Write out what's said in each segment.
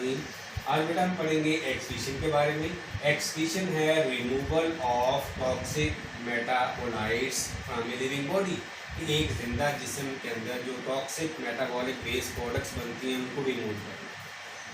रहीम। आज बेटा हम पढ़ेंगे एक्सक्रीशन के बारे में। एक्सक्रीशन है removal of toxic metabolites from a living body. एक जिंदा जिस्म के अंदर जो टॉक्सिक मेटाबॉलिक वेस्ट प्रोडक्ट्स बनती हैं उनको रिमूव करना।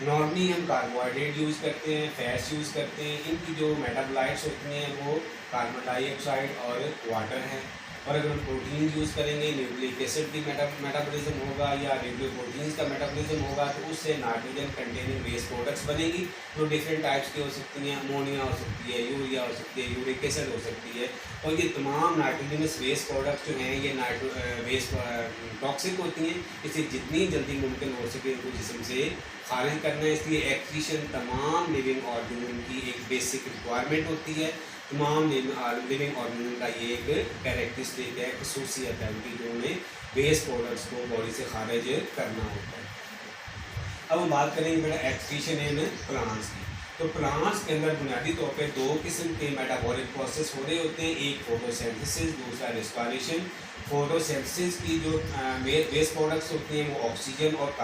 नॉर्मली हम कार्बोहाइड्रेट यूज़ करते हैं, फैट्स यूज़ करते हैं। इनकी जो मेटाबोलाइट्स होती हैं वो कार्बन डाइऑक्साइड और वाटर हैं। और अगर हम प्रोटीन यूज़ करेंगे, न्यूक्लिक एसिड की मेटाबॉलिज्म होगा या न्यूक्लियोप्रोटीन्स का मेटाबॉलिज्म होगा, तो उससे नाइट्रोजन कंटेनिंग वेस्ट प्रोडक्ट्स बनेगी जो डिफरेंट टाइप्स की हो सकती हैं। अमोनिया हो सकती है, यूरिया हो सकती है, यूरिक एसिड हो सकती है। और ये तमाम नाइट्रोजनस वेस्ट प्रोडक्ट्स जो हैं ये वेस्ट टॉक्सिक होती हैं। इसे जितनी जल्दी मुमकिन हो सके उनको जिस्म से खारिज करना है। इसलिए एक्सक्रीशन तमाम लिविंग ऑर्गेनिज्म की एक बेसिक रिक्वायरमेंट होती है। तमाम लिविंग ऑर्गेनिज्म का ये एक कैरेक्टरिस्टिक है, खसूसियत है उनकी, जो उन्हें वेस्ट प्रोडक्ट्स को बॉडी से खारिज करना होता है। अब हम बात करेंगे बेटा एक्सक्रीशन इन प्लांट्स की। तो प्लांट्स के अंदर बुनियादी तौर पे दो किस्म के मेटाबॉलिक प्रोसेस हो रहे होते हैं, एक फोटोसिंथेसिस, दूसरा रेस्पिरेशन। फोटोसिंथेसिस की जो वेस्ट प्रोडक्ट्स होती हैं वो ऑक्सीजन और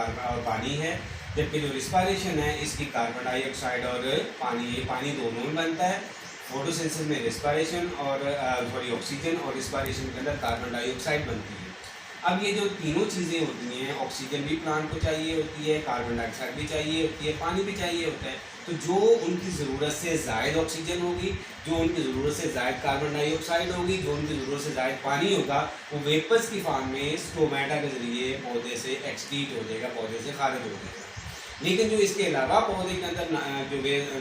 पानी है, जबकि जो रेस्पिरेशन है इसकी कार्बन डाइऑक्साइड और पानी दोनों में बनता है। फोटोसिंथेसिस में रेस्पिरेशन और ऑक्सीजन, और रेस्पिरेशन के अंदर कार्बन डाइऑक्साइड बनती है। अब ये जो तीनों चीज़ें होती हैं, ऑक्सीजन भी प्लांट को चाहिए होती है, कार्बन डाइऑक्साइड भी चाहिए होती है, पानी भी चाहिए होता है। तो जो उनकी ज़रूरत से ज़ायद ऑक्सीजन होगी, जो उनकी ज़रूरत से ज़ायद कार्बन डाइऑक्साइड होगी, जो उनकी ज़रूरत से ज़ायद पानी होगा, वो वेपर्स की फॉर्म में स्टोमेटा के ज़रिए पौधे से एक्सक्रीट हो जाएगा, पौधे से खारिज हो जाएगा। लेकिन जो इसके अलावा पौधे के अंदर जो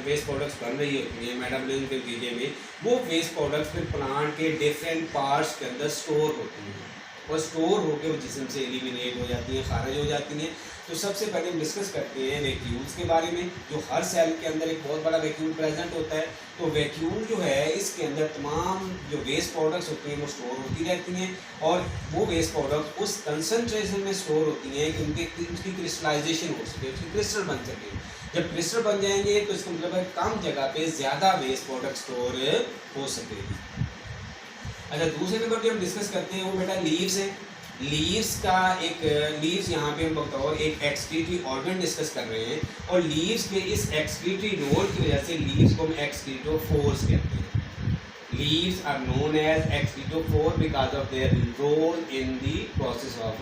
वेस्ट प्रोडक्ट्स बन रही होती हैं मेटाबॉलिज्म के नतीजे में, वो वेस्ट प्रोडक्ट्स फिर प्लांट के डिफरेंट पार्ट्स के अंदर स्टोर होती हैं और स्टोर होकर वो जिस्म से एलिमिनेट हो जाती हैं, खारिज हो जाती हैं। तो सबसे पहले हम डिस्कस करते हैं वैक्यूल्स के बारे में। जो हर सेल के अंदर एक बहुत बड़ा वैक्यूल प्रेजेंट होता है। तो वैक्यूल जो है इसके अंदर तमाम जो वेस्ट प्रोडक्ट्स होती हैं वो स्टोर होती रहती हैं, और वो वेस्ट प्रोडक्ट्स उस कंसनट्रेशन में स्टोर होती हैं कि उसकी क्रिस्टलाइजेशन हो सके, उसकी क्रिस्टल बन सके। जब क्रिस्टल बन जाएंगे तो इसका मतलब है कम जगह पे ज़्यादा वेस्ट प्रोडक्ट स्टोर हो सकेगी। अच्छा, दूसरे नंबर जो हम डिस्कस करते हैं वो बेटा लीव्स हैं। लीव्स यहाँ पे हम बतौर एक एक्सक्रीटरी ऑर्गन डिस्कस कर रहे हैं, और लीव्स के इस एक्सक्रीटरी रोल की वजह से लीव्स को हम एक्सक्रीटोफोर्स कहते हैं। Leaves are known as excretophore because of their role in the process of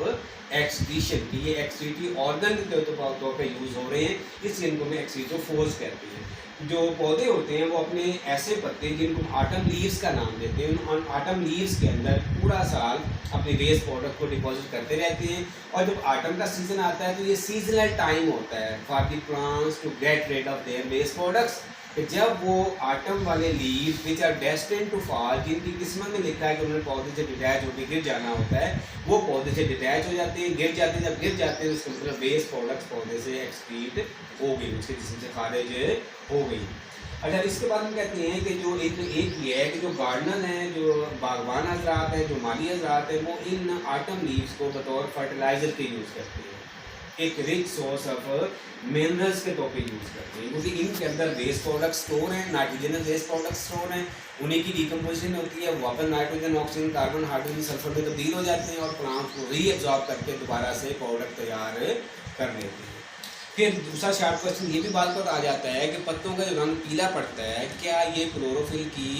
excretion. ये एक्सक्रीटरी ऑर्गन के तौर पे यूज़ हो रहे हैं, इसलिए इनको हम एक्सक्रीटोफोर्स कहते हैं। जो पौधे होते हैं वो अपने ऐसे पत्ते जिनको ऑटम लीव्स का नाम देते हैं, उन ऑटम लीव्स के अंदर पूरा साल अपने वेस्ट प्रोडक्ट को डिपॉजिट करते रहते हैं। और जब ऑटम का सीज़न आता है तो ये सीजनल टाइम होता है for the plants to get rid of their waste products. कि जब वो ऑटम वाले leaves which are destined to fall, जिनकी किस्मत में लिखा है कि उन्हें पौधे से डिटैच होकर गिर जाना होता है, वो पौधे से डिटैच हो जाते हैं, गिर जाते हैं। जब गिर जाते हैं तो उसका मतलब वेस्ट प्रोडक्ट्स पौधे से एक्सक्रीट हो गई, उसके जिस्म से खारिज हो गई। अच्छा, इसके बाद हम कहते हैं कि जो एक ये है कि जो गार्डनर हैं, जो बागवान हजरात हैं, जो माली हजरात हैं, वो इन ऑटम लीव्स को बतौर फर्टिलाइज़र के यूज़ करते हैं, एक रिच सोर्स ऑफ मिनरल्स के तौर पे यूज़ करते हैं, क्योंकि इनके अंदर वेस्ट प्रोडक्ट स्टोर हैं, नाइट्रोजन वेस्ट प्रोडक्ट स्टोर हैं। उन्हीं की डिकम्पोजिशन होती है, वापस nitrogen, oxygen, carbon, hydrogen, sulphur में तब्दील हो जाते हैं और प्लांट को रीअब्जॉर्ब करके दोबारा से प्रोडक्ट तैयार कर लेते हैं। फिर दूसरा शार्ट क्वेश्चन ये भी बात पर आ जाता है कि पत्तों का जो रंग पीला पड़ता है, क्या ये क्लोरोफिल की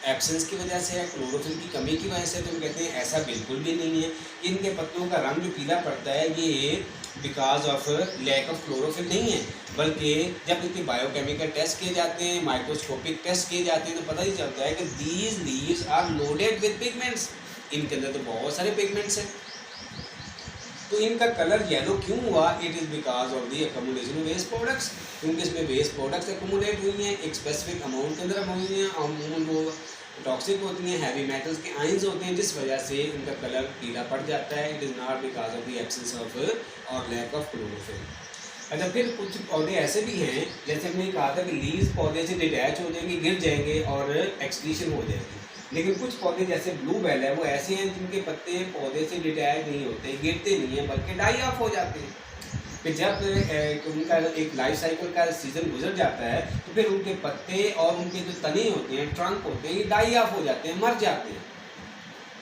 एब्सेंस की वजह से है, क्लोरोफिल की कमी की वजह से? तो हम कहते हैं ऐसा बिल्कुल भी नहीं है। इनके पत्तों का रंग जो पीला पड़ता है ये because of lack of chlorophyll नहीं है, बल्कि जब इनके बायोकेमिकल टेस्ट किए जाते हैं, माइक्रोस्कोपिक टेस्ट किए जाते हैं, तो पता ही चलता है कि these leaves are loaded with pigments. इनके अंदर तो बहुत सारे पिगमेंट्स हैं। तो इनका कलर येलो क्यों हुआ? It is because of the accommodation waste products, क्योंकि इसमें वेस्ट प्रोडक्ट्स अकोमोडेट हुई हैं, एक स्पेसिफिक अमाउंट के अंदर हुई हैं, अमूमन वो टॉक्सिक होती हैं, हैवी मेटल्स के आयंस होते हैं, जिस वजह से इनका कलर पीला पड़ जाता है। It is not because of the absence of और लैक ऑफ क्लोरोफिल। अच्छा, फिर कुछ पौधे ऐसे भी हैं, जैसे हमने कहा था कि लीव्स पौधे से डिटैच हो जाएंगे, गिर जाएंगे और एक्सक्रीशन हो जाएगी। लेकिन कुछ पौधे जैसे ब्लूबेल है, वो ऐसे हैं जिनके पत्ते पौधे से डिटैच नहीं होते, गिरते नहीं हैं, बल्कि डाई ऑफ हो जाते हैं। फिर जब उनका एक लाइफ साइकिल का सीज़न गुजर जाता है तो फिर उनके पत्ते और उनके जो तने होते हैं, ट्रंक होते हैं, ये डाई ऑफ हो जाते हैं, मर जाते हैं।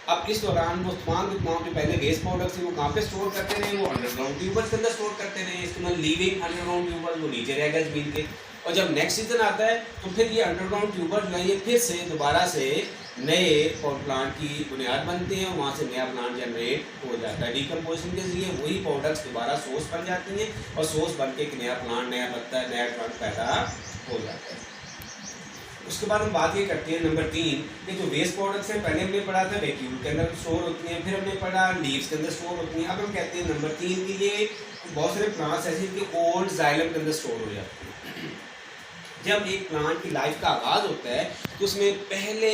अब इस दौरान वो तमाम के तमाम जो पहले वेस्ट प्रोडक्ट्स थे वो कहाँ पे स्टोर करते रहे, वो अंडरग्राउंड ट्यूबर्स के अंदर स्टोर करते रहे, इसके मतलब लिविंग अंडरग्राउंड ट्यूबर्स वो नीचे रह गए जमीन के। और जब नेक्स्ट सीजन आता है तो फिर ये अंडरग्राउंड ट्यूबर्स जो है ये फिर से दोबारा से नए प्लांट की बुनियाद बनते हैं, वहाँ से नया प्लांट जनरेट हो जाता है। डिकम्पोजिशन के जरिए वही प्रोडक्ट्स दोबारा सोर्स बन जाती हैं और सोर्स बन के एक नया प्लांट, नया पत्ता, नया प्लांट पैदा हो जाता है। उसके बाद हम बात ये करते हैं नंबर 3 कि जो वेस्ट प्रोडक्ट्स हैं, पहले हमने पढ़ा था वैक्यूम के अंदर स्टोर होती हैं, फिर हमने पढ़ा लीव्स के अंदर स्टोर होती हैं। अब हम कहते हैं नंबर 3 की ये बहुत सारे प्लांट्स ऐसे कि ओल्ड जाइलम के अंदर स्टोर हो जाते हैं। जब एक प्लांट की लाइफ का आगाज़ होता है तो उसमें पहले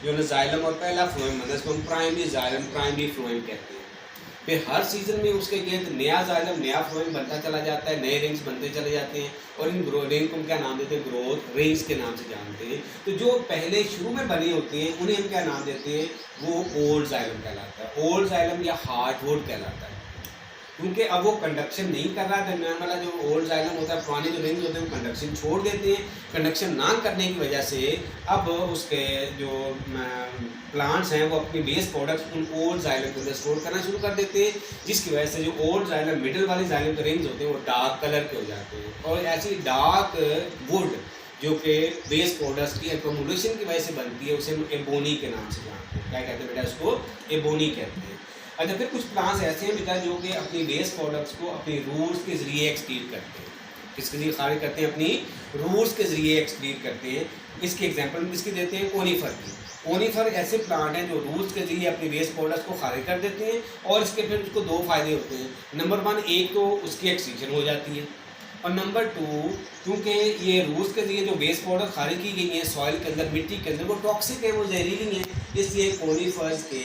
जो है जाइलम और पहला फ्लोएम बनता है, इसको हम प्राइमरी जाइलम, प्राइमरी फ्लोएम कहते हैं। फिर हर सीजन में उसके गिर्द नया जाइलम, नया फ्लोएम बनता चला जाता है, नए रिंग्स बनते चले जाते हैं और इन रिंग को क्या नाम देते हैं, ग्रोथ रिंग्स के नाम से जानते हैं। तो जो पहले शुरू में बनी होती हैं उन्हें हम क्या नाम देते हैं, वो ओल्ड जाइलम कहलाता है। ओल्ड जाइलम या हार्डवुड कहलाता है, क्योंकि अब वो कंडक्शन नहीं कर रहा। दरमियान वाला जो ओल्ड जाइलम होता है, पुराने जो रिंग्स होते हैं वो कंडक्शन छोड़ देते हैं। कंडक्शन ना करने की वजह से अब उसके जो प्लांट्स हैं वो अपनी बेस प्रोडक्ट्स उन ओल्ड जाइलम के अंदर स्टोर करना शुरू कर देते हैं, जिसकी वजह से जो ओल्ड जाइलम, मिडिल वाले जाइलम के रिंग्स होते हैं वो डार्क कलर के हो जाते हैं। और ऐसी डार्क वुड जो कि बेस प्रोडक्ट्स की एक्यूमुलेशन की वजह से बनती है उसे हम एबोनी के नाम से जानते हैं। क्या कहते हैं बेटा, उसको एबोनी कहते हैं। अच्छा, फिर कुछ प्लांट्स ऐसे हैं बेटा जो कि अपनी वेस्ट प्रोडक्ट्स को अपनी रूट्स के ज़रिए एक्सक्रीट करते हैं। किसके ज़रिए खारिज करते हैं, अपनी रूट्स के ज़रिए एक्सक्रीट करते हैं। इसकी एग्जांपल हम किसकी देते हैं, कोनीफर की। कोनीफर ऐसे प्लांट हैं जो रूट्स के ज़रिए अपनी वेस्ट प्रोडक्ट्स को खारिज कर देते हैं और इसके फिर उसको 2 फ़ायदे होते हैं। नंबर 1, एक तो उसकी एक्सटिंक्शन हो जाती है, और नंबर 2 क्योंकि ये रूट्स के ज़रिए जो वेस्ट प्रोडक्ट खारिज की गई हैं सॉइल के अंदर, मिट्टी के अंदर, वो टॉक्सिक है, वो जहरीली हैं। इसलिए कोनीफर्स के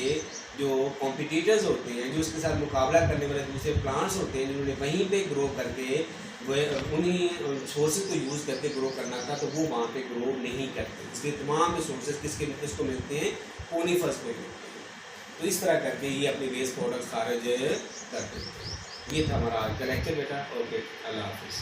जो कॉम्पिटिटर्स होते हैं, जो इसके साथ मुकाबला करने वाले दूसरे प्लांट्स होते हैं, जिन्होंने वहीं पे ग्रो करके वह उन्हीं सोर्सेज को यूज़ करके ग्रो करना था, तो वो वहाँ पे ग्रो नहीं करते। इसलिए तमाम रिसोर्सेज किसको मिलते हैं, कोनीफर्स को मिलते हैं। तो इस तरह करके ये अपने वेस्ट प्रोडक्ट्स खारिज करते हैं। ये था हमारा आज का लेक्चर बेटा। ओके, अल्लाह हाफिज़।